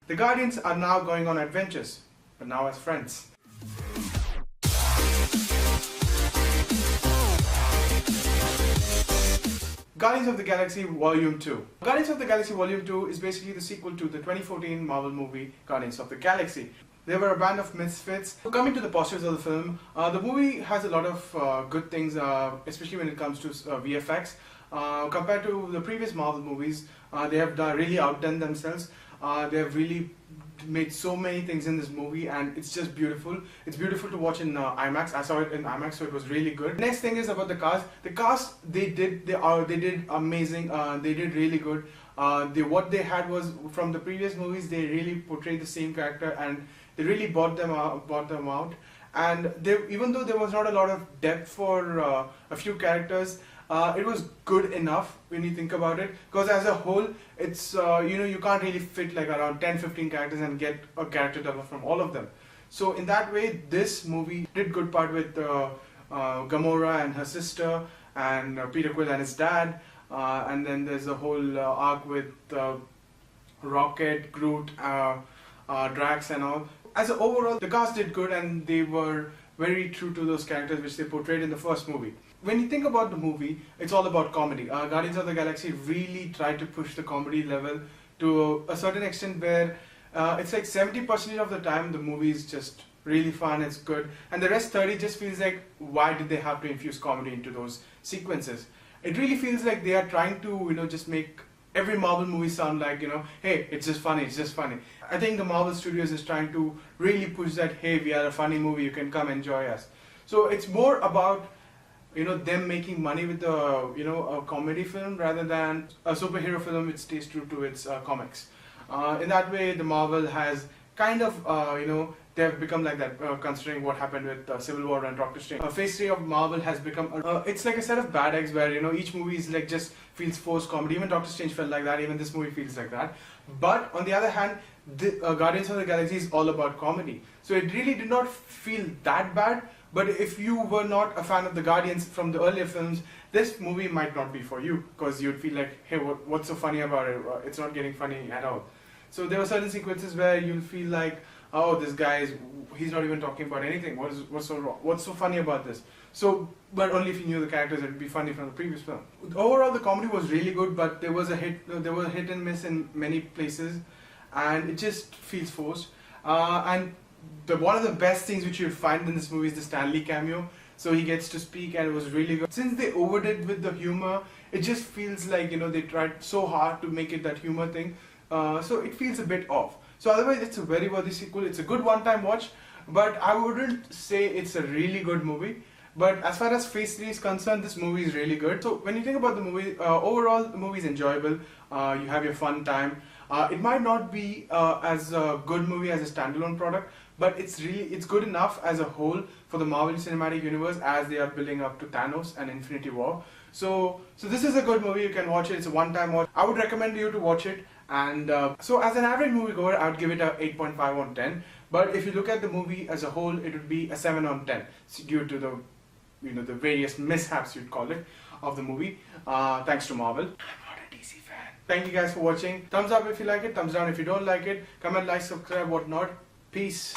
The Guardians are now going on adventures, but now as friends. Guardians of the Galaxy Volume 2. Guardians of the Galaxy Volume 2 is basically the sequel to the 2014 Marvel movie Guardians of the Galaxy. They were a band of misfits. Coming to the positives of the film, the movie has a lot of good things, especially when it comes to VFX. Compared to the previous Marvel movies, they have really outdone themselves. They have really made so many things in this movie, and it's just beautiful. It's beautiful to watch in IMAX. I saw it in IMAX, so it was really good. Next thing is about the cast. The cast, they did amazing. They did really good. What they had was from the previous movies. They really portrayed the same character, and they really brought them out. And even though there was not a lot of depth for a few characters, it was good enough when you think about it, because as a whole, it's you can't really fit like around 10-15 characters and get a character development from all of them. So in that way, this movie did good part with Gamora and her sister, and Peter Quill and his dad, and then there's a whole arc with Rocket, Groot, Drax and all. As an overall, the cast did good, and they were very true to those characters which they portrayed in the first movie. When you think about the movie, it's all about comedy. Guardians of the Galaxy really tried to push the comedy level to a certain extent where it's like 70% of the time the movie is just really fun, it's good, and the rest 30 just feels like, why did they have to infuse comedy into those sequences? It really feels like they are trying to just make every Marvel movie sound like, hey, it's just funny, it's just funny. I think the Marvel Studios is trying to really push that, hey, we are a funny movie, you can come enjoy us. So it's more about them making money with a comedy film rather than a superhero film which stays true to its comics. In that way, the Marvel has kind of they have become like that, considering what happened with Civil War and Doctor Strange. Phase 3 of Marvel has become it's like a set of bad eggs where each movie is like just feels forced comedy. Even Doctor Strange felt like that, even this movie feels like that. But on the other hand, Guardians of the Galaxy is all about comedy, so it really did not feel that bad. But if you were not a fan of the Guardians from the earlier films, this movie might not be for you, because you'd feel like, hey, what's so funny about it? It's not getting funny at all. So there were certain sequences where you'll feel like, oh, this guy he's not even talking about anything. What's so wrong? What's so funny about this? So, but only if you knew the characters, it would be funny from the previous film. Overall, the comedy was really good, but there was hit and miss in many places, and it just feels forced. And one of the best things which you'll find in this movie is the Stan Lee cameo. So he gets to speak, and it was really good. Since they overdid with the humor, it just feels like they tried so hard to make it that humor thing. So it feels a bit off. So otherwise, it's a very worthy sequel. It's a good one-time watch, but I wouldn't say it's a really good movie. But as far as Phase 3 is concerned, this movie is really good. So when you think about the movie, overall the movie is enjoyable. You have your fun time. It might not be as a good movie as a standalone product, but it's good enough as a whole for the Marvel Cinematic Universe as they are building up to Thanos and Infinity War. So this is a good movie. You can watch it. It's a one-time watch. I would recommend you to watch it. And so as an average moviegoer, I would give it a 8.5 on 10. But if you look at the movie as a whole, it would be a 7 on 10 due to the the various mishaps, you'd call it, of the movie. Thanks to Marvel. I'm not a DC fan. Thank you guys for watching. Thumbs up if you like it. Thumbs down if you don't like it. Comment, like, subscribe, whatnot. Peace.